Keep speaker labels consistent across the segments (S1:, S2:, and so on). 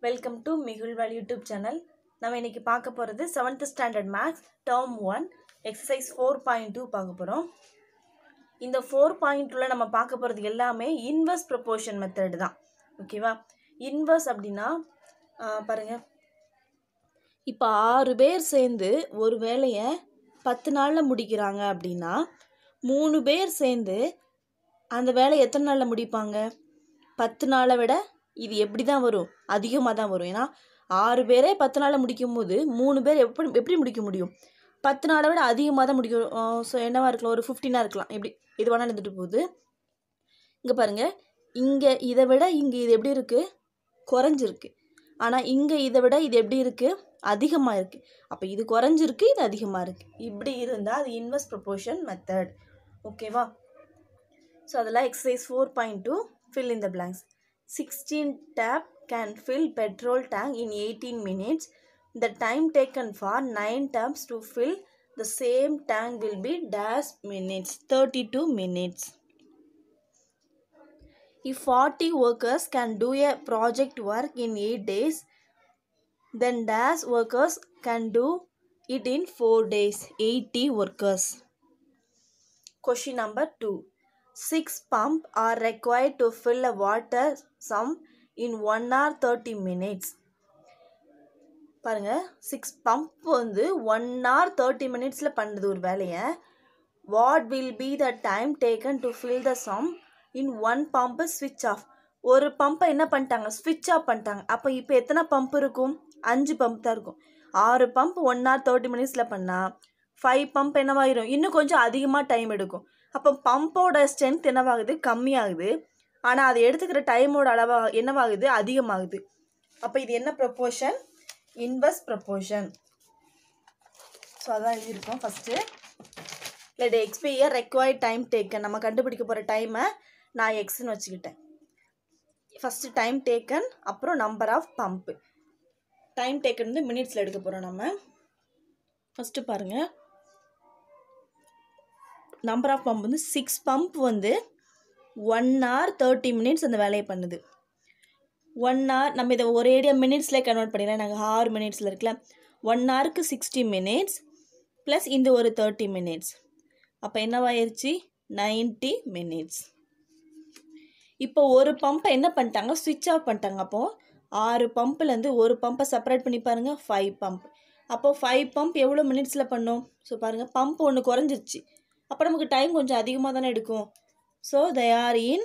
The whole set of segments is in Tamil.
S1: வெல்கம் டு மிகுல்வால் யூடியூப் சேனல். நம்ம இன்னைக்கு பார்க்க போகிறது 7th standard maths term 1 exercise 4.2 பார்க்க போகிறோம். இந்த 4.2ல நம்ம பார்க்க போகிறது எல்லாமே இன்வர்ஸ் ப்ரொபோர்ஷன் மெத்தட் தான். ஓகேவா? இன்வர்ஸ் அப்படின்னா பாருங்கள், இப்போ 6 பேர் சேர்ந்து ஒரு வேலையை 10 நாளில் முடிக்கிறாங்க அப்படின்னா 3 பேர் சேர்ந்து அந்த வேலையை எத்தனை நாளில் முடிப்பாங்க? 10 நாளை விட இது எப்படி தான் வரும்? அதிகமாக தான் வரும். ஏன்னா 6 பேரே 10 நாளில் முடிக்கும் போது 3 பேர் எப்படி முடிக்க முடியும்? 10 நாளை விட அதிகமாக தான் முடிக்கும். ஸோ என்னவா இருக்கலாம்? ஒரு 15 இருக்கலாம். எப்படி இது வேணாலும் இருந்துட்டு போகுது. இங்கே பாருங்கள், இங்கே இதை விட இங்கே இது எப்படி இருக்குது? குறைஞ்சிருக்கு. ஆனால் இங்கே இதை விட இது எப்படி இருக்குது? அதிகமாக இருக்குது. அப்போ இது குறைஞ்சிருக்கு, இது அதிகமாக இருக்குது. இப்படி இருந்தால் அது இன்வர்ஸ் ப்ரொபோர்ஷன் மெத்தட். ஓகேவா? ஸோ அதெல்லாம் exercise 4.2 fill in the blanks. 16 tap can fill petrol tank in 18 minutes. The time taken for 9 taps to fill the same tank will be dash minutes, 32 minutes. If 40 workers can do a project work in 8 days, then dash workers can do it in 4 days, 80 workers. Question number 2. 6 pumps are required to fill a water sump in 1 hour 30 minutes. பாருங்க, 6 பம்ப் வந்து 1 hour 30 minutesல பண்ணுது ஒரு வேலையை. What will be the time taken to fill the sump in 1 pump switch off? ஒரு பம்பை என்ன பண்ணிட்டாங்க? ஸ்விட்ச் ஆஃப் பண்ணிட்டாங்க. அப்போ இப்போ எத்தனை பம்ப் இருக்கும்? 5 பம்ப் தான் இருக்கும். 6 பம்ப் 1 hour 30 minutesல பண்ணால் 5 பம்ப் என்னவாயிரும்? இன்னும் கொஞ்சம் அதிகமாக டைம் எடுக்கும். அப்போ பம்போட ஸ்ட்ரென்த் என்னவாகுது? கம்மியாகுது. ஆனால் அது எடுத்துக்கிற டைமோட அளவாக என்னவாகுது? அதிகமாகுது. அப்போ இது என்ன ப்ரொபோர்ஷன்? Inverse proportion. ஸோ அதான் எழுதியிருக்கோம். First let x be a required time taken. நம்ம கண்டுபிடிக்க போகிற டைமை நான் எக்ஸ்ன்னு வச்சுக்கிட்டேன். ஃபஸ்ட்டு டைம் டேக்கன், அப்புறம் number of pump. Time taken வந்து மினிட்ஸில் எடுக்க போகிறோம் நம்ம. ஃபஸ்ட்டு பாருங்கள், நம்பர் ஆஃப் பம்ப் வந்து 6 பம்ப் வந்து 1 hour 30 minutes அந்த வேலையை பண்ணுது. 1 hour நம்ம இதை ஒரேடியாக மினிட்ஸில் கன்வெர்ட் பண்ணிடலாம். நாங்கள் 6 minutesல இருக்குல்ல, 1 hourக்கு 60 minutes ப்ளஸ் இந்த ஒரு 30 minutes. அப்போ என்னவாயிருச்சு? 90 minutes. இப்போ ஒரு பம்பை என்ன பண்ணிட்டாங்க? ஸ்விட்ச் ஆஃப் பண்ணிட்டாங்க. அப்போது 6 பம்ப்லேருந்து ஒரு பம்பை செப்பரேட் பண்ணி பாருங்கள், 5 பம்ப். அப்போது 5 பம்ப் எவ்வளோ மினிட்ஸில் பண்ணோம்? ஸோ பாருங்கள், பம்ப் ஒன்று குறைஞ்சிருச்சு. அப்போ நமக்கு டைம் கொஞ்சம் அதிகமாக தானே எடுக்கும். So they are in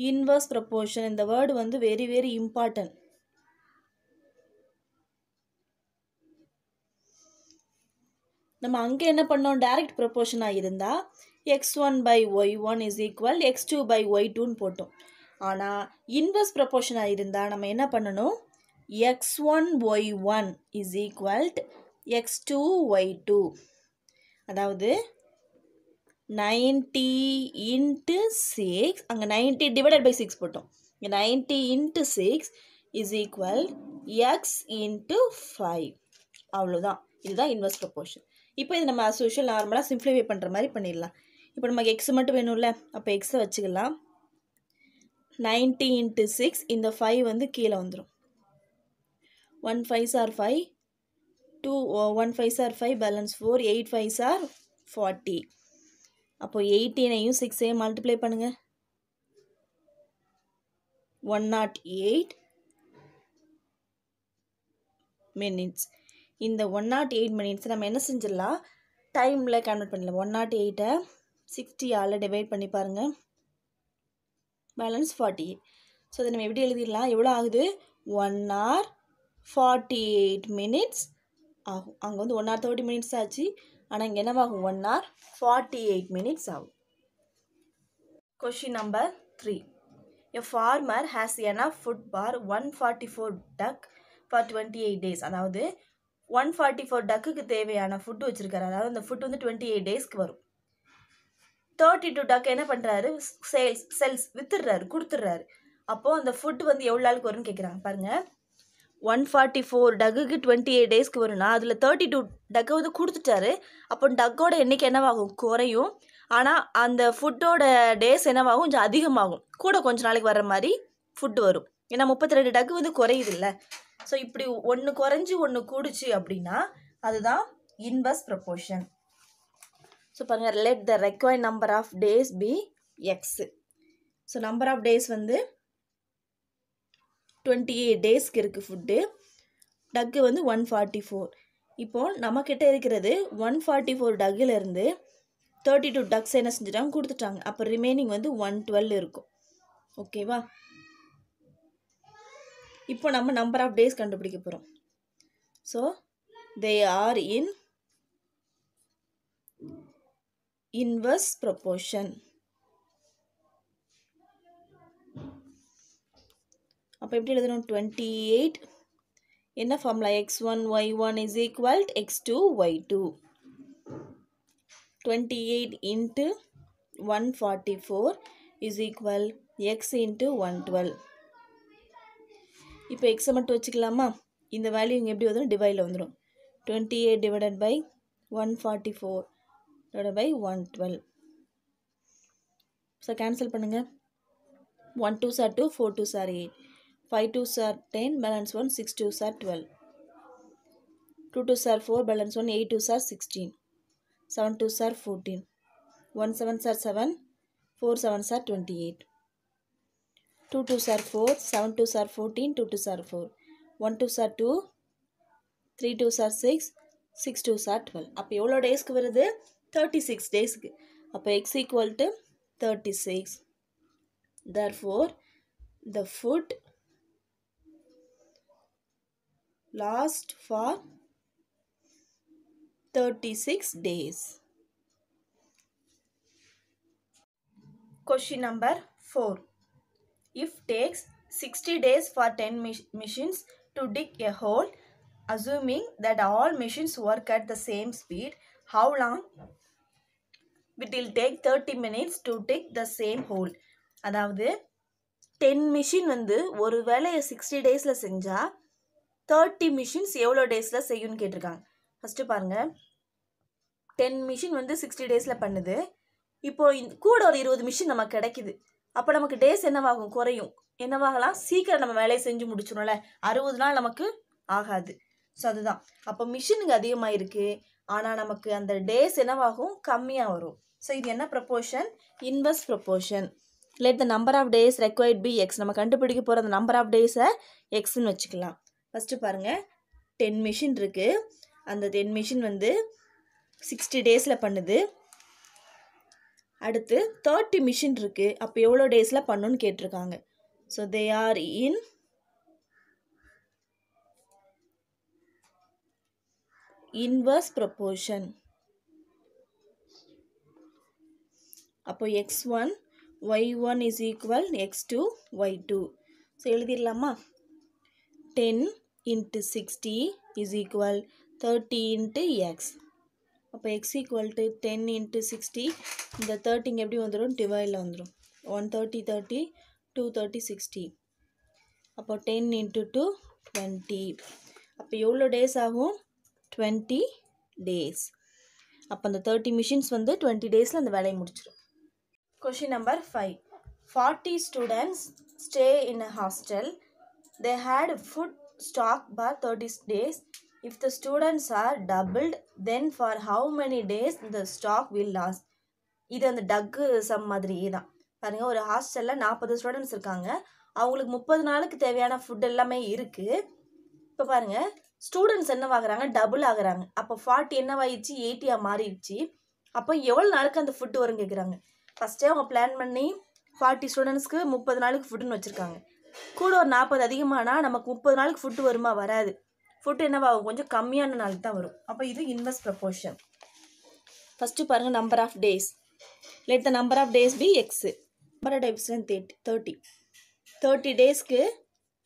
S1: inverse proportion. இந்த வேர்டு வந்து வெரி வெரி இம்பார்ட்டன்ட். நம்ம அங்கே என்ன பண்ணோம்? டைரக்ட் ப்ரொபோர்ஷனாக இருந்தால் x1/y1 is equal x2/y2ன்னு போட்டோம். ஆனால் இன்வர்ஸ் ப்ரொபோர்ஷனாக இருந்தால் நம்ம என்ன பண்ணணும்? x1y1 is equal x2y2. அதாவது 90 into 6, அங்கே 90 divided by 6 போட்டோம். இங்கே 90 into 6 is equal x into 5. அவ்வளோதான். இதுதான் இன்வர்ஸ் ப்ரொபோர்ஷன். இப்போ இது நம்ம as usual நார்மலாக சிம்ப்ளிஃபை பண்ணுற மாதிரி பண்ணிடலாம். இப்போ நமக்கு எக்ஸ் மட்டும் வேணும்ல, அப்போ எக்ஸை வச்சுக்கலாம். 90 into 6, இந்த 5 வந்து கீழே வந்துடும். 1 5s are 5, 2 1 5s are 5, balance 4, 8 5s are 40. அப்போது 18ஐயும் 6ஐயும் மல்டிப்ளை பண்ணுங்கள். 108 minutes. இந்த 108 minutes நம்ம என்ன செஞ்சிடலாம்? டைமில் கன்வெர்ட் பண்ணலாம். 108ஐ 60ஆல் டிவைட் பண்ணி பாருங்கள், பேலன்ஸ் 48. ஸோ அதை நம்ம எப்படி எழுதிடலாம்? எவ்வளோ ஆகுது? 1 hour 48 minutes ஆகும். அங்கே வந்து 1 hour 30 minutes ஆச்சு. ஆனால் இங்கே என்னவாகும்? 1 hour 48 minutes ஆகும். Question number 3. A farmer has enough food for 144 duck for 28 days. அதாவது 144 டக்குக்கு தேவையான ஃபுட்டு வச்சுருக்காரு. அதாவது அந்த ஃபுட் வந்து 28 daysக்கு வரும். 32 டக் என்ன பண்ணுறாரு? செல்ஸ் வித்துடுறாரு, கொடுத்துட்றாரு. அப்போது அந்த ஃபுட்டு வந்து எவ்வளோ நாளுக்கு வரும்னு கேட்குறாங்க. பாருங்கள், 144 டக்குக்கு 28 daysக்கு வரும்னா அதில் 32 டக்கை வந்து கொடுத்துட்டாரு. அப்போ டக்கோட எண்ணிக்கை என்னவாகும்? குறையும். ஆனால் அந்த ஃபுட்டோட டேஸ் என்னவாகும்? கொஞ்சம் அதிகமாகும். கூட கொஞ்சம் நாளைக்கு வர்ற மாதிரி ஃபுட் வரும். ஏன்னா 32 டக்கு வந்து குறையுது இல்லை. ஸோ இப்படி ஒன்று குறைஞ்சி ஒன்று கூடுச்சு அப்படின்னா அதுதான் இன்வர்ஸ் ப்ரொபோர்ஷன். ஸோ பாருங்கள், let the required number of days be x. So number of days வந்து 28 டேஸ்க்கு இருக்குது ஃபுட்டு. டக்கு வந்து 144. இப்போது நம்மக்கிட்ட இருக்கிறது 144 டக்குலேருந்து 32 டக்ஸ் என்ன செஞ்சுட்டாங்க, கொடுத்துட்டாங்க. அப்போ ரிமைனிங் வந்து 112 இருக்கும். ஓகேவா? இப்போ நம்ம நம்பர் ஆஃப் டேஸ் கண்டுபிடிக்க போகிறோம். So they are in inverse proportion. அப்போ எப்படி எழுதணும்? 28 என்ன formula? x1 y1 is equal to x2 y2. 28 into 144 is equal x into 112. இப்போ x மட்டும் வச்சுக்கலாமா? இந்த வேல்யூ இங்கே எப்படி வந்துடும்? டிவைடில் வந்துடும். 28 divided by 144 divided by 112. So cancel பண்ணுங்கள். 1 2s are 2, 4 2s are 8, 5 2s are 10, balance 1, 6 2s are 12, 2 2s are 4, balance 1, 8 2s are 16, 7 2s are 14, 1 7s are 7, 4 7s are 28, 2 2s are 4, 7 2s are 14, 2 2s are 4, 1 2s are 2, 3 2s are 6, 6 2s are 12. அப்போ எவ்வளோ டேஸ்க்கு வருது? 36 டேஸ்க்கு. அப்போ x equal to 36. Therefore, the food lasts for 36 days. Question number 4. If takes 60 days for 10 machines to dig a hole, assuming that all machines work at the same speed, how long it will take 30 minutes to dig the same hole? அதாவது 10 மிஷின் வந்து ஒரு வேலையை 60 டேஸில் செஞ்சால் 30 மிஷின்ஸ் எவ்வளோ டேஸில் செய்யும்னு கேட்டிருக்காங்க. ஃபஸ்ட்டு பாருங்கள், 10 மிஷின் வந்து 60 டேஸில் பண்ணுது. இப்போது கூட ஒரு 20 மிஷின் நமக்கு கிடைக்குது. அப்போ நமக்கு டேஸ் என்னவாகும்? குறையும். என்னவாகலாம்? சீக்கிரம் நம்ம வேலையை செஞ்சு முடிச்சிடும்ல. 60 நாள் நமக்கு ஆகாது. ஸோ அதுதான். அப்போ மிஷினுக்கு அதிகமாக இருக்குது, ஆனால் நமக்கு அந்த டேஸ் என்னவாகும்? கம்மியாக வரும். ஸோ இது என்ன proportion? Inverse proportion. Let the number of days required be x. நம்ம கண்டுபிடிக்க போகிற அந்த நம்பர் ஆஃப் டேஸை எக்ஸ்ன்னு வச்சுக்கலாம். ஃபஸ்ட்டு பாருங்கள், 10 மிஷின் இருக்குது. அந்த 10 மிஷின் வந்து 60 டேஸில் பண்ணுது. அடுத்து 30 மிஷின் இருக்குது. அப்போ எவ்வளோ டேஸில் பண்ணுன்னு கேட்டிருக்காங்க. So they are in inverse proportion. அப்போ x1 y1 is equal x2 y2. So எழுதிடலாமா? 10 into 60 is equal 30 into x. அப்போ x equal to 10 into 60. இந்த 30 எப்படி வந்துடும்? டிவைடில் வந்துடும். 130 30, 230 60. அப்போ 10 into 2 20. அப்போ எவ்வளோ டேஸ் ஆகும்? 20 டேஸ். அப்போ அந்த 30 மிஷின்ஸ் வந்து 20 டேஸில் அந்த வேலையை முடிச்சிடும். Question number 5. 40 students stay in a hostel. They had food stock for 30 days. If the students are doubled, then for how many days the stock will last? இது அந்த டக்கு சம் மாதிரியே தான். பாருங்கள், ஒரு ஹாஸ்டலில் 40 ஸ்டூடெண்ட்ஸ் இருக்காங்க. அவங்களுக்கு 30 நாளுக்கு தேவையான ஃபுட் எல்லாமே இருக்குது. இப்போ பாருங்கள், ஸ்டூடெண்ட்ஸ் என்னவாகிறாங்க? டபுள் ஆகுறாங்க. அப்போ 40 என்னவாயிடுச்சு? 80 மாறிடுச்சு. அப்போ எவ்வளோ நாளுக்கு அந்த ஃபுட்டு வரும் கேட்குறாங்க. ஃபஸ்ட்டே அவங்க பிளான் பண்ணி 40 ஸ்டூடெண்ட்ஸ்க்கு 30 நாளுக்கு ஃபுட்டுன்னு வச்சுருக்காங்க. கூட ஒரு 40 அதிகமானால் நமக்கு 30 நாளுக்கு ஃபுட்டு வருமா? வராது. ஃபுட்டு என்னவாகும்? கொஞ்சம் கம்மியான நாளுக்கு தான் வரும். அப்போ இது இன்வர்ஸ் ப்ரொபோர்ஷன். ஃபஸ்ட்டு பாருங்கள், number of days. Let the number of days be x. Number of days 30. 30 டேஸ்க்கு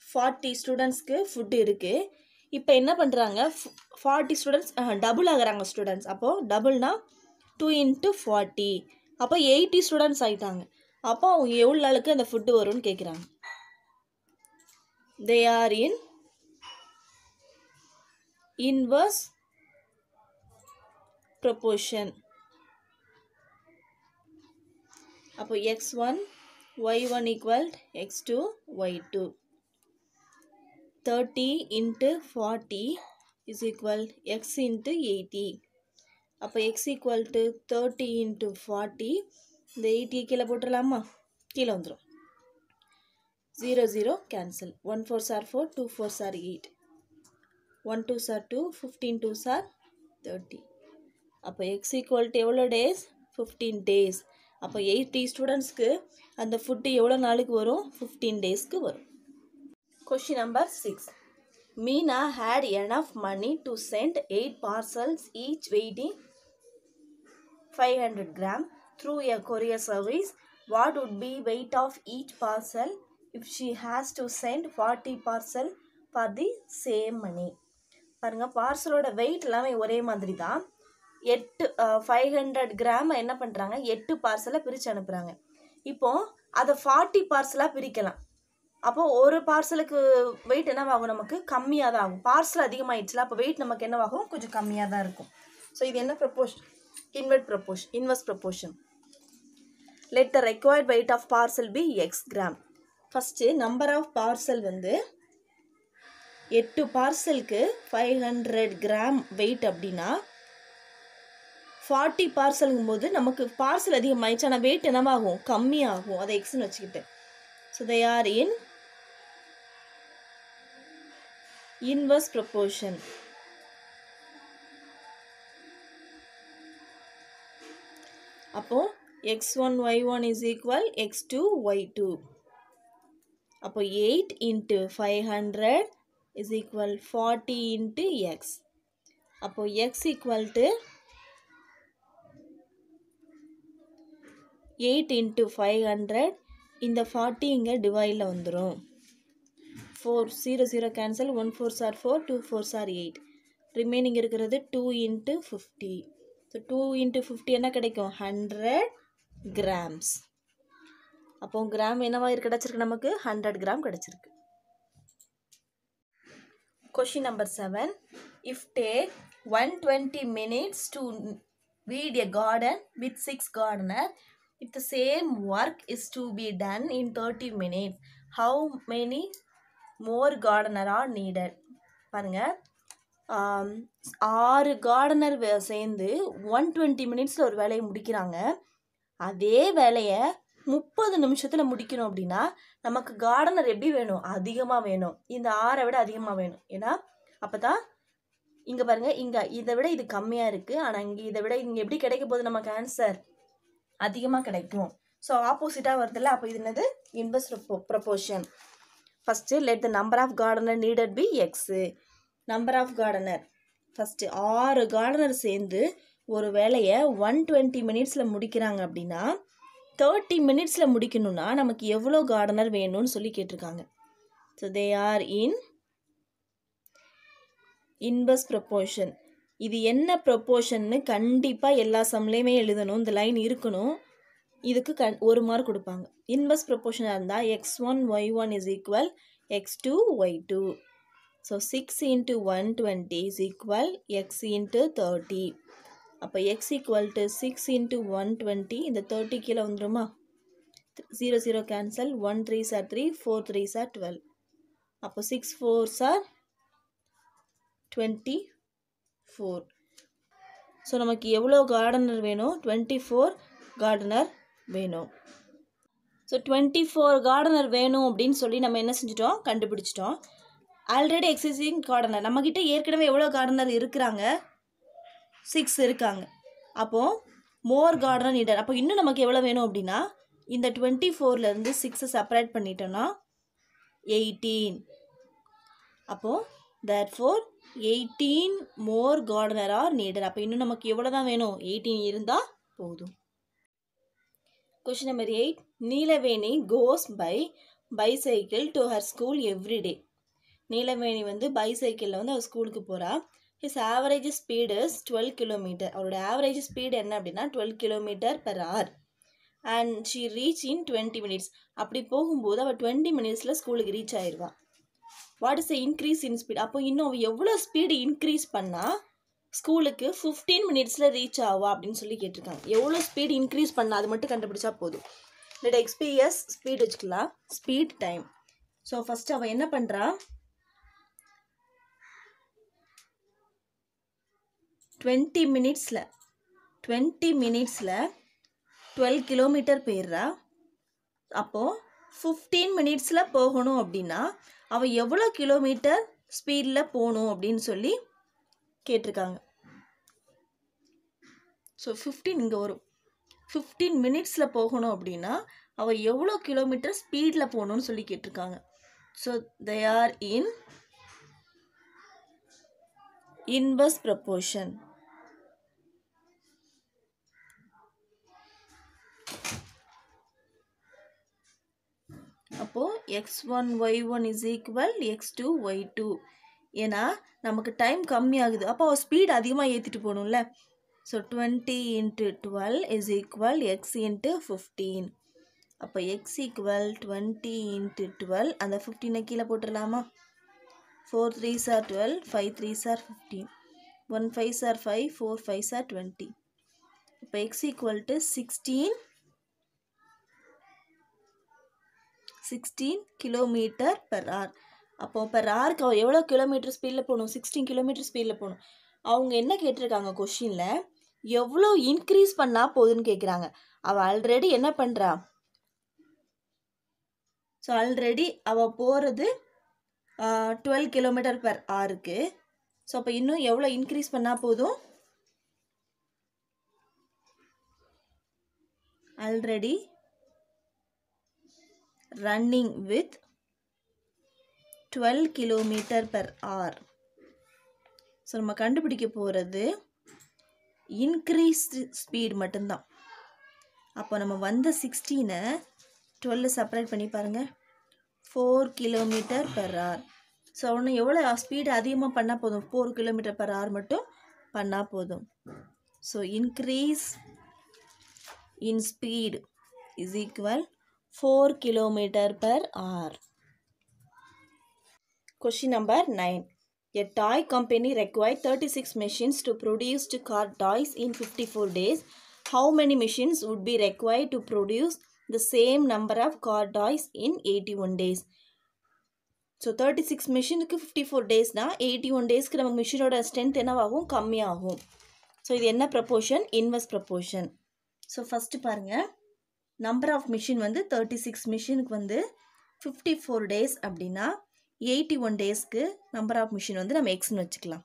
S1: 40 ஸ்டூடெண்ட்ஸ்க்கு ஃபுட்டு இருக்குது. இப்போ என்ன பண்ணுறாங்க? 40 ஸ்டூடெண்ட்ஸ் டபுள் ஆகுறாங்க ஸ்டூடெண்ட்ஸ். அப்போது டபுள்னா 2 into 40. அப்போ 80 ஸ்டூடெண்ட்ஸ் ஆகிட்டாங்க. அப்போ அவங்க எவ்வளோ நாளுக்கு அந்த ஃபுட்டு வரும்னு கேட்குறாங்க. தே ஆர் இன் இன்வர்ஸ் ப்ரொபோர்ஷன். அப்போ x1 y1 equal x2 y2. 30 into 40 is equal x into 80. அப்போ x equal to 30 into 40. இந்த 80 கீழே போட்டுடலாமா? கீழே வந்துடும். 0 0 cancel. 1 4s are 4, 2 4s are 8. 1 2s are 2, 15 2s are 30. அப்போ x equal to எவ்வளோ days? 15 days. அப்போ 80 ஸ்டூடெண்ட்ஸ்க்கு அந்த ஃபுட்டு எவ்வளோ நாளுக்கு வரும்? 15 daysக்கு வரும். Question number 6. Meena had enough money to send 8 parcels each weighing 500 gram through a courier service. What would be weight of each parcel if she has to send 40 parcel for the same money? பாருங்க, பார்சலோட வெயிட் எல்லாமே ஒரே மாதிரி தான். 500 கிராம் என்ன பண்ணுறாங்க, 8 பார்சலை பிரித்து அனுப்புகிறாங்க. இப்போ அதை 40 பார்சலாக பிரிக்கலாம். அப்போது ஒரு பார்சலுக்கு வெயிட் என்னவாகும்? நமக்கு கம்மியாக தான் ஆகும். பார்சல் அதிகமாகிடுச்சுல, அப்போ வெயிட் நமக்கு என்னவாகும்? கொஞ்சம் கம்மியாக தான் இருக்கும். ஸோ இது என்ன proportion? Inverse proportion. Let the required weight of parcel be x gram. First number of parcel வந்து 8 பார்சலுக்கு 500 கிராம் வெயிட் அப்படின்னா 40 பார்சலுங்கும் போது நமக்கு பார்சல் அதிகமாகிடுச்சு, ஆனால் வெயிட் என்னவாகும்? கம்மியாகும். அதை எக்ஸ்ன்னு வச்சுக்கிட்டு. So they are in inverse proportion. அப்போ x1 y1 is equal x2 y2. அப்போ 8 into 500 is equal 40 into x. அப்போ x equal to 8 into 500. இந்த 40 இங்கே டிவைடில் வந்துடும். 4 0 0 cancel. 1 4s are 4, 2 4s are 8. Remaining இருக்கிறது 2 into 50. ஸோ 2 into 50 என்ன கிடைக்கும்? 100 grams. அப்போ கிராம் என்னவா கிடச்சிருக்கு? நமக்கு 100 கிராம் கிடச்சிருக்கு. Question number 7. If take 120 minutes to weed a garden with 6 gardeners, if the same work is to be done in 30 minutes, how many more gardener are needed? பாருங்க, 6 கார்டனர் சேர்ந்து 120 மினிட்ஸில் ஒரு வேலையை முடிக்கிறாங்க. அதே வேலையை 30 நிமிஷத்தில் முடிக்கணும் அப்படின்னா நமக்கு கார்டனர் எப்படி வேணும்? அதிகமாக வேணும். இந்த 6ஐ விட அதிகமாக வேணும். ஏன்னா அப்போ தான் இங்கே பாருங்கள், இங்கே இதை விட இது கம்மியாக இருக்குது, ஆனால் இங்கே இதை விட இங்கே எப்படி கிடைக்க போகுது? நமக்கு ஆன்சர் அதிகமாக கிடைக்கும். ஸோ ஆப்போசிட்டாக வருதில்ல, அப்போ இது என்னது? Inverse proportion. First let the number of gardener needed be x. Number of gardener first 6 gardener சேர்ந்து ஒரு வேலையை 120 மினிட்ஸில் முடிக்கிறாங்க அப்படின்னா 30 மினிட்ஸில் முடிக்கணும்னா நமக்கு எவ்வளோ கார்டனர் வேணும்னு சொல்லி கேட்டிருக்காங்க. So they are in inverse proportion. இது என்ன ப்ரொப்போர்ஷன்னு கண்டிப்பாக எல்லா சம்லேயுமே எழுதணும். இந்த லைன் இருக்கணும். இதுக்கு 1 மார்க் கொடுப்பாங்க. இன்வெர்ஸ் ப்ரொப்போர்ஷனாக இருந்தால் x1 y1 is equal x2 y2. So 6 into 120 is equal x into 30. அப்போ x equal to 6 into 120. இந்த 30 கீழே வந்துடுமா? 0 0 cancel. 1 3s are 3, 4 3s are 12. அப்போ 6 4s are 24. ஸோ நமக்கு எவ்வளோ கார்டனர் வேணும்? 24 கார்டனர் வேணும். ஸோ 24 கார்டனர் வேணும் அப்படின்னு சொல்லி நம்ம என்ன செஞ்சிட்டோம்? கண்டுபிடிச்சிட்டோம். ஆல்ரெடி எக்ஸிஸ்டிங் கார்டனர் நம்மக்கிட்ட ஏற்கனவே எவ்வளோ கார்டனர் இருக்கிறாங்க? 6 இருக்காங்க. அப்போது மோர் கார்டனர் நீடட். அப்போ இன்னும் நமக்கு எவ்வளோ வேணும் அப்படின்னா இந்த 24லேருந்து 6 செப்பரேட் பண்ணிட்டோன்னா 18. அப்போது therefore 18 மோர் கார்டனர் ஆர் நீடட். அப்போ இன்னும் நமக்கு எவ்வளோ தான் வேணும்? 18 இருந்தால் போதும். Question number 8. Neelaveni goes by bicycle to her school every day. Neelaveni வந்து பைசைக்கிளில் வந்து அவர் ஸ்கூலுக்கு போகிறா. His average speed is 12 kilometre. அவரோட ஆவரேஜ் ஸ்பீடு என்ன அப்படின்னா 12 kilometre per hour. And she reach in 20 minutes. அப்படி போகும்போது அவள் 20 மினிட்ஸில் ஸ்கூலுக்கு ரீச் ஆயிடுவா. What is the increase in speed? அப்போ இன்னும் அவள் எவ்வளோ ஸ்பீடு இன்க்ரீஸ் பண்ணால் ஸ்கூலுக்கு 15 மினிட்ஸில் ரீச் ஆவா அப்படின்னு சொல்லி கேட்டிருக்காங்க. எவ்வளோ ஸ்பீடு இன்க்ரீஸ் பண்ணால் அது மட்டும் கண்டுபிடிச்சா போதும். let x be as speed வச்சுக்கலாம் speed time. ஸோ ஃபர்ஸ்ட் அவன் என்ன பண்ணுறா 20 மினிட்ஸில் 12 கிலோமீட்டர் போயிடுறா. அப்போது 15 மினிட்ஸில் போகணும் அப்படின்னா அவள் எவ்வளோ கிலோமீட்டர் ஸ்பீடில் போகணும் அப்படின்னு சொல்லி கேட்டிருக்காங்க. ஸோ 15 இங்கே வரும் 15 மினிட்ஸில் போகணும் அப்படின்னா அவள் எவ்வளோ கிலோமீட்டர் ஸ்பீடில் போகணும்னு சொல்லி கேட்டிருக்காங்க. So they are in inverse proportion. அப்போது x1 y1 is equal x2 y2. ஏன்னா நமக்கு டைம் கம்மியாகுது, அப்போ அவள் ஸ்பீட் அதிகமாக ஏற்றிட்டு போகணும்ல. So 20 into 12 is equal x into 15. அப்போ x equal 20 into 12, அந்த 15 கீழே போட்டுடலாமா? 4 3s are 12, 5 3s are 15, 1 5s are 5, 4 5s are 20. இப்போ x equal to 16 kilometre per hour. அப்போது பெர் ஹவருக்கு அவள் எவ்வளோ கிலோமீட்டர் ஸ்பீடில் போகணும்? 16 கிலோமீட்டர் ஸ்பீடில் போகணும். அவங்க என்ன கேட்டிருக்காங்க கொஷினில், எவ்வளோ இன்க்ரீஸ் பண்ணால் போகுதுன்னு கேட்குறாங்க. அவள் ஆல்ரெடி என்ன பண்ணுறா? ஸோ ஆல்ரெடி அவள் போகிறது 12 கிலோமீட்டர் பெர் ஹவருக்கு. ஸோ அப்போ இன்னும் எவ்வளோ இன்க்ரீஸ் பண்ணால் போதும்? Already running with 12 kilometer per hour. So நம்ம கண்டுபிடிக்க போகிறது இன்க்ரீஸ்டு ஸ்பீட் மட்டும்தான். அப்போ நம்ம வந்த 16 12 செப்பரேட் பண்ணி பாருங்கள், 4 கிலோமீட்டர் பெர் hour. ஸோ ஒன்று எவ்வளோ ஸ்பீடு அதிகமாக பண்ணால் போதும்? 4 கிலோமீட்டர் பெர் hour மட்டும் பண்ணால் போதும். So increase in speed is equal 4 kilometer per hour. Question number 9. A toy company required 36 machines to produce car toys in 54 days. How many machines would be required to produce the same number of car toys in 81 days? So 36 machines 54 days na 81 days க்கு நமக்கு மிஷினோட ஸ்ட்ரென்த் என்னவாகும்? கம்மியாகும். ஸோ இது என்ன proportion? Inverse proportion. So first பாருங்கள், நம்பர் ஆஃப் மிஷின் வந்து 36 மிஷினுக்கு வந்து 54 டேஸ் அப்படின்னா 81 டேஸ்க்கு நம்பர் ஆஃப் மிஷின் வந்து நம்ம எக்ஸ்னு வச்சுக்கலாம்.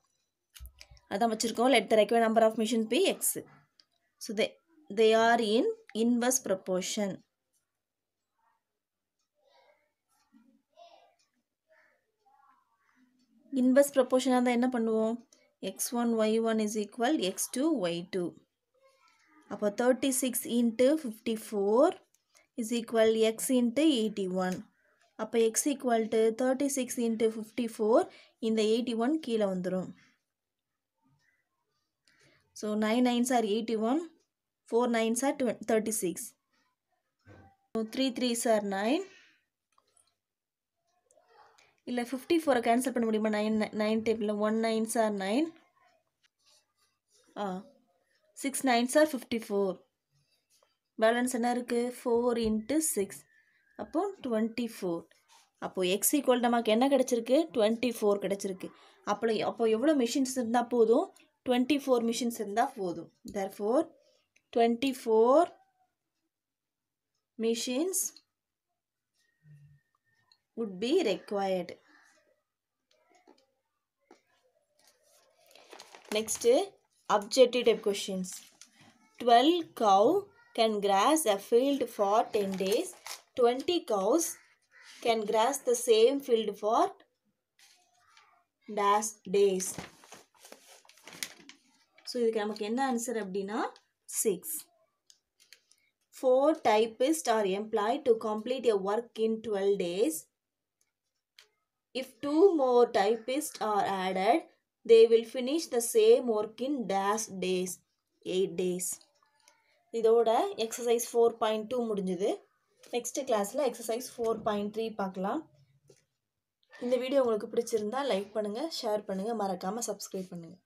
S1: அதான் வச்சுருக்கோம். Let the required number of machine be x. So they are in inverse proportion. Inverse ப்ரப்போர்ஷனாக இருந்தால் என்ன பண்ணுவோம்? x1 y1 is equal x2 y2. அப்போ 36 into 54 is equal x into 81. அப்போ x equal to 36 into 54, இந்த 81 கீழே வந்துடும். So 9 9s are 81, 4 9s are 36. So 3 3s are 9. இல்லை 54 கேன்சல் பண்ண முடியுமா? 9 டேபிளில் 1 9s are 9. 6 9s are 54. Balance என்ன இருக்குது? 4 into 6. அப்போ 24. அப்போது எக்ஸ் ஈக்குவல் நமக்கு என்ன கிடச்சிருக்கு? 24 கிடச்சிருக்கு. அப்போ எவ்வளோ மிஷின்ஸ் இருந்தால் போதும்? 24 மிஷின்ஸ் இருந்தால் போதும். therefore 24 machines would be required. Next, objective type questions. 12 cow can grass a field for 10 days. 20 cows can grass the same field for dash days. So இதுக்கு நமக்கு என்ன ஆன்சர் அப்படின்னா 6. 4 typists are employed to complete a work in 12 days. If 2 more typists are added, they will finish the same work in dash days, 8 days. இதோட exercise 4.2 முடிஞ்சது. நெக்ஸ்ட் கிளாஸில் exercise 4.3 பார்க்கலாம். இந்த வீடியோ உங்களுக்கு பிடிச்சிருந்தா லைக் பண்ணுங்கள், ஷேர் பண்ணுங்கள், மறக்காமல் சப்ஸ்கிரைப் பண்ணுங்கள்.